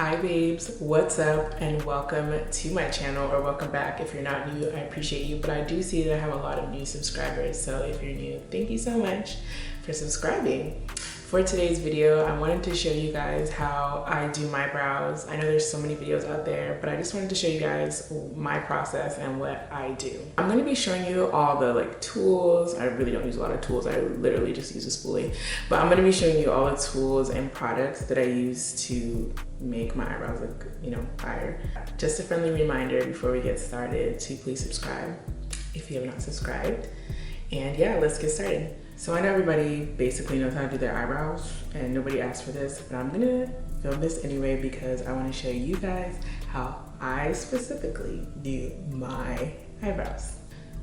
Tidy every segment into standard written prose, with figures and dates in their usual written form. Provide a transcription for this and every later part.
Hi babes, what's up, and welcome to my channel, or welcome back. If you're not new, I appreciate you, but I do see that I have a lot of new subscribers, so if you're new, thank you so much for subscribing. For today's video, I wanted to show you guys how I do my brows. I know there's so many videos out there, but I just wanted to show you guys my process and what I do. I'm going to be showing you all the tools. I really don't use a lot of tools. I literally just use a spoolie, but I'm going to be showing you all the tools and products that I use to make my eyebrows look, fire. Just a friendly reminder before we get started to please subscribe if you have not subscribed. And yeah, let's get started. So I know everybody basically knows how to do their eyebrows and nobody asked for this, but I'm gonna film this anyway because I want to show you guys how I specifically do my eyebrows.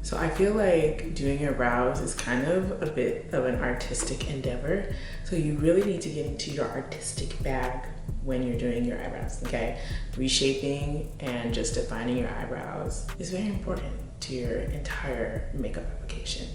So I feel like doing your brows is kind of a bit of an artistic endeavor. So you really need to get into your artistic bag when you're doing your eyebrows, okay? Reshaping and just defining your eyebrows is very important to your entire makeup application.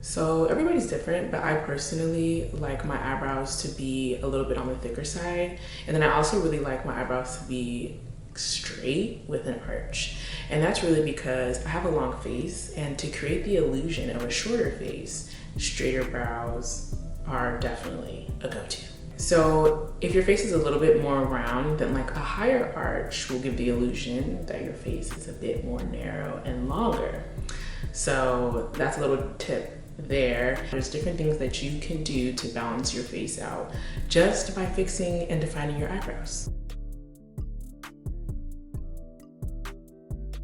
So everybody's different, but I personally like my eyebrows to be a little bit on the thicker side. And then I also really like my eyebrows to be straight with an arch. And that's really because I have a long face, and to create the illusion of a shorter face, straighter brows are definitely a go-to. So if your face is a little bit more round, then a higher arch will give the illusion that your face is a bit more narrow and longer. So that's a little tip there. There's different things that you can do to balance your face out just by fixing and defining your eyebrows.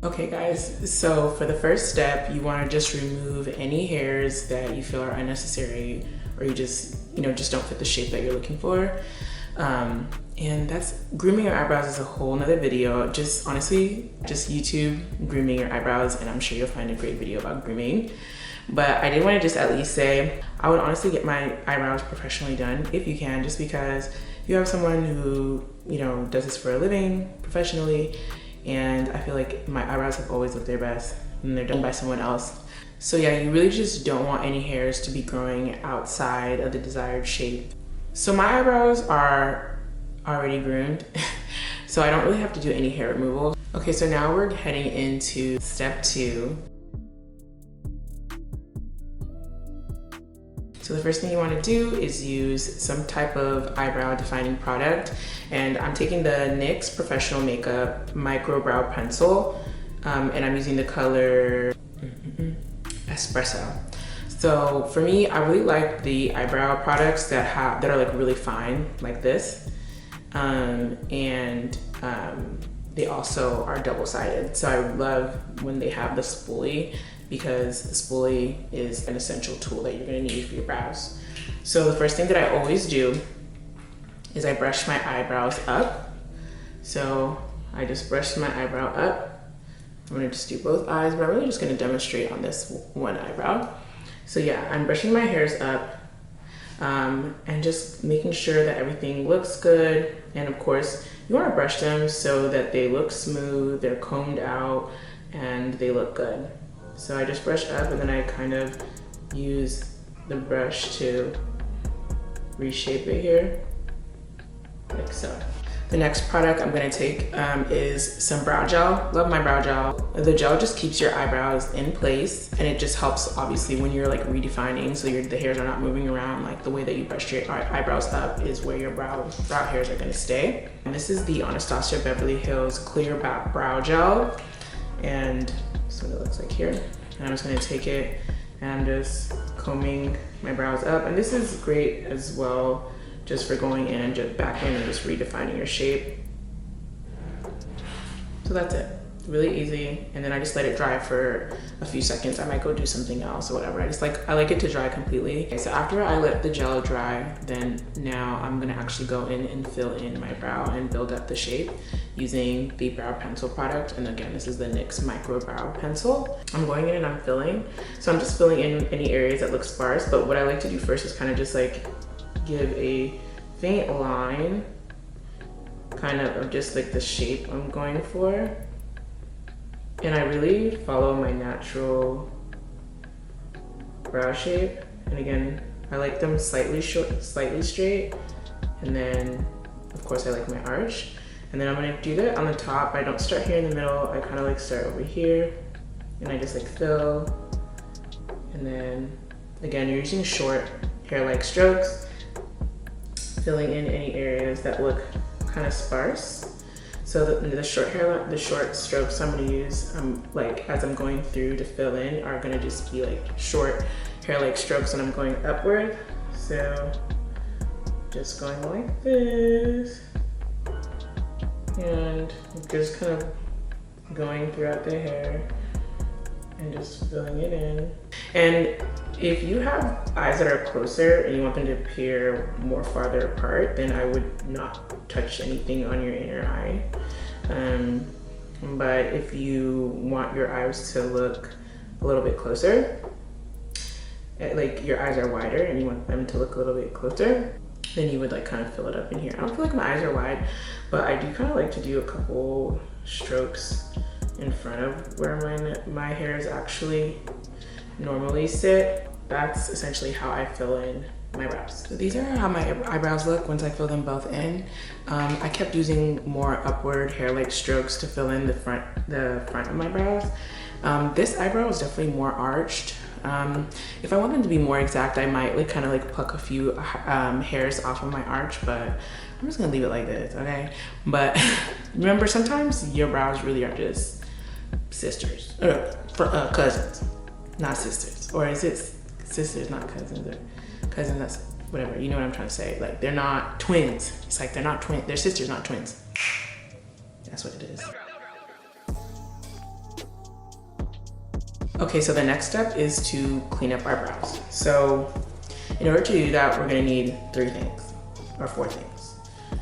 Okay guys, so for the first step, you want to just remove any hairs that you feel are unnecessary, or you just don't fit the shape that you're looking for. And that's grooming your eyebrows is a whole nother video. Just honestly, just YouTube grooming your eyebrows, and I'm sure you'll find a great video about grooming. But I did want to just at least say, I would honestly get my eyebrows professionally done if you can, just because you have someone who, does this for a living professionally, and I feel like my eyebrows have always looked their best when they're done by someone else. So yeah, you really just don't want any hairs to be growing outside of the desired shape. So my eyebrows are already groomed, so I don't really have to do any hair removal. Okay, so now we're heading into step 2. So the first thing you want to do is use some type of eyebrow defining product. And I'm taking the NYX Professional Makeup Micro Brow Pencil, and I'm using the color Espresso. So for me, I really like the eyebrow products that are really fine, like this. They also are double-sided. So I love when they have the spoolie, because the spoolie is an essential tool that you're gonna need for your brows. So the first thing that I always do is I brush my eyebrows up. So I just brush my eyebrow up. I'm gonna just do both eyes, but I'm really just gonna demonstrate on this one eyebrow. So yeah, I'm brushing my hairs up and just making sure that everything looks good. And of course, you wanna brush them so that they look smooth, they're combed out, and they look good. So I just brush up, and then I kind of use the brush to reshape it here, like so. The next product I'm gonna take is some brow gel. Love my brow gel. The gel just keeps your eyebrows in place, and it just helps obviously when you're redefining, so the hairs are not moving around. The way that you brush your eyebrows up is where your brow hairs are gonna stay. And this is the Anastasia Beverly Hills Clear Brow Gel, and that's what it looks like here. And I'm just gonna take it, and I'm just combing my brows up. And this is great as well, just for going in and just back in and just redefining your shape. So that's it, really easy. And then I just let it dry for a few seconds. I might go do something else or whatever. I like it to dry completely. Okay, so after I let the gel dry, then now I'm gonna actually go in and fill in my brow and build up the shape using the brow pencil product. And again, this is the NYX Micro Brow Pencil. I'm going in and I'm filling. So I'm just filling in any areas that look sparse, but what I like to do first is kind of just give a faint line, kind of just the shape I'm going for. And I really follow my natural brow shape. And again, I like them slightly short, slightly straight. And then of course I like my arch. And then I'm gonna do that on the top. I don't start here in the middle. I kind of like start over here and I just like fill. And then again, you're using short hair-like strokes, filling in any areas that look kind of sparse. So the short strokes I'm gonna use, like as I'm going through to fill in, are gonna just be like short hair-like strokes and I'm going upward. So just going like this. And just kind of going throughout the hair and just filling it in. And if you have eyes that are closer and you want them to appear more farther apart, then I would not touch anything on your inner eye. But if you want your eyes to look a little bit closer, like your eyes are wider and you want them to look a little bit closer, then you would like kind of fill it up in here. I don't feel like my eyes are wide, but I do kind of like to do a couple strokes in front of where my hairs actually normally sit. That's essentially how I fill in my brows. So these are how my eyebrows look once I fill them both in. I kept using more upward hair-like strokes to fill in the front of my brows. This eyebrow is definitely more arched. If I want them to be more exact, I might like kind of like pluck a few hairs off of my arch, but I'm just gonna leave it like this, okay? But remember, sometimes your brows really are just sisters, cousins, not sisters. Or is it sisters, not cousins, or cousins, that's whatever, you know what I'm trying to say. Like, they're not twins. It's like they're not twins, they're sisters, not twins. That's what it is. Okay, so the next step is to clean up our brows. So in order to do that, we're gonna need 3 things, or 4 things.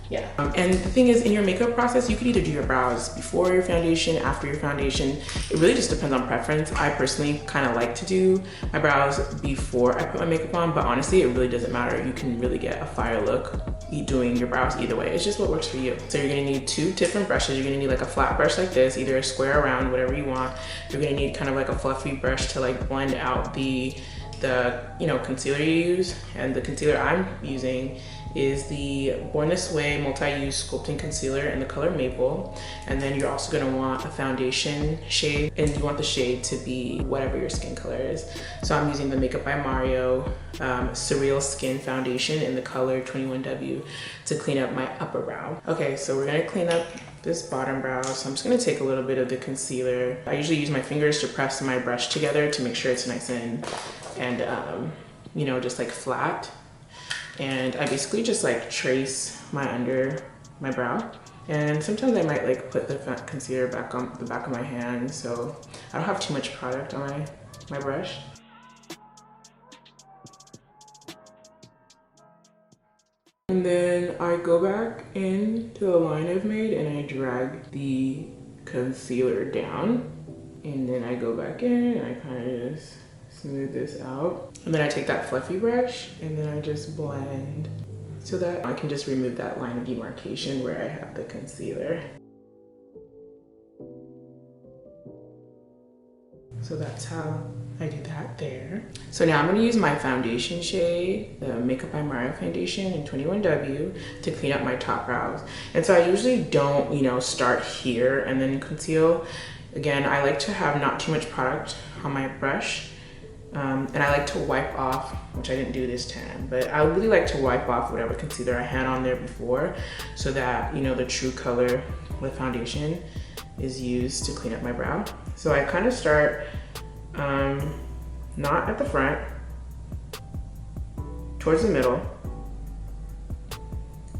Yeah. And the thing is, in your makeup process, you could either do your brows before your foundation, after your foundation. It really just depends on preference. I personally kind of like to do my brows before I put my makeup on, but honestly, it really doesn't matter. You can really get a fire look doing your brows either way. It's just what works for you. So you're gonna need 2 different brushes. You're gonna need like a flat brush like this, either a square or round, whatever you want. You're gonna need kind of like a fluffy brush to like blend out the concealer you use. And the concealer I'm using is the Born This Way Multi-Use Sculpting Concealer in the color Maple. And then you're also gonna want a foundation shade, and you want the shade to be whatever your skin color is. So I'm using the Makeup by Mario Surreal Skin Foundation in the color 21W to clean up my upper brow. Okay, so we're gonna clean up this bottom brow. So I'm just gonna take a little bit of the concealer. I usually use my fingers to press my brush together to make sure it's nice and just like flat. And I basically just like trace under my brow. And sometimes I might like put the concealer back on the back of my hand, so I don't have too much product on my brush. And then I go back into the line I've made and I drag the concealer down. And then I go back in and I kind of just smooth this out. And then I take that fluffy brush and then I just blend so that I can just remove that line of demarcation where I have the concealer. So that's how I do that there. So now I'm gonna use my foundation shade, the Makeup by Mario foundation in 21W, to clean up my top brows. And so I usually don't, start here and then conceal. Again, I like to have not too much product on my brush. And I like to wipe off, which I didn't do this time, but I really like to wipe off whatever concealer I had on there before so that, the true color with foundation is used to clean up my brow. So I kind of start not at the front, towards the middle,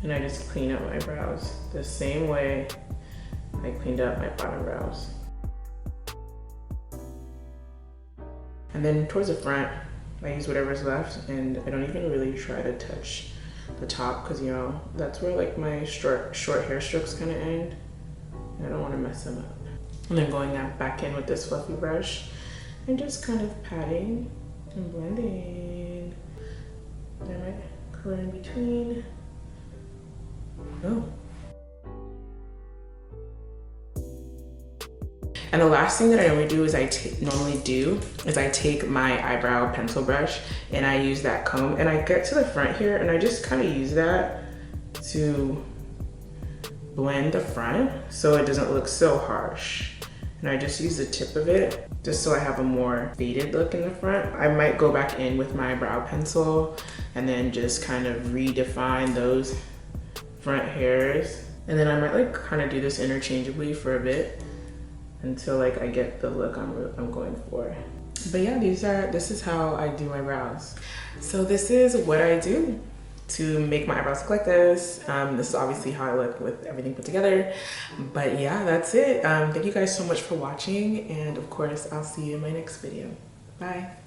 and I just clean up my brows the same way I cleaned up my bottom brows. And then towards the front, I use whatever's left, and I don't even really try to touch the top because, that's where like my short hair strokes kind of end, and I don't want to mess them up. And then going back in with this fluffy brush and just kind of patting and blending. And I might color in between. Oh. And the last thing that I normally do is I take my eyebrow pencil brush and I use that comb and I get to the front here and I just kind of use that to blend the front so it doesn't look so harsh. And I just use the tip of it just so I have a more faded look in the front. I might go back in with my brow pencil and then just kind of redefine those front hairs. And then I might like kind of do this interchangeably for a bit until like I get the look I'm going for. But yeah, this is how I do my brows. So this is what I do to make my eyebrows look like this. This is obviously how I look with everything put together. But yeah, that's it. Thank you guys so much for watching. And of course, I'll see you in my next video. Bye.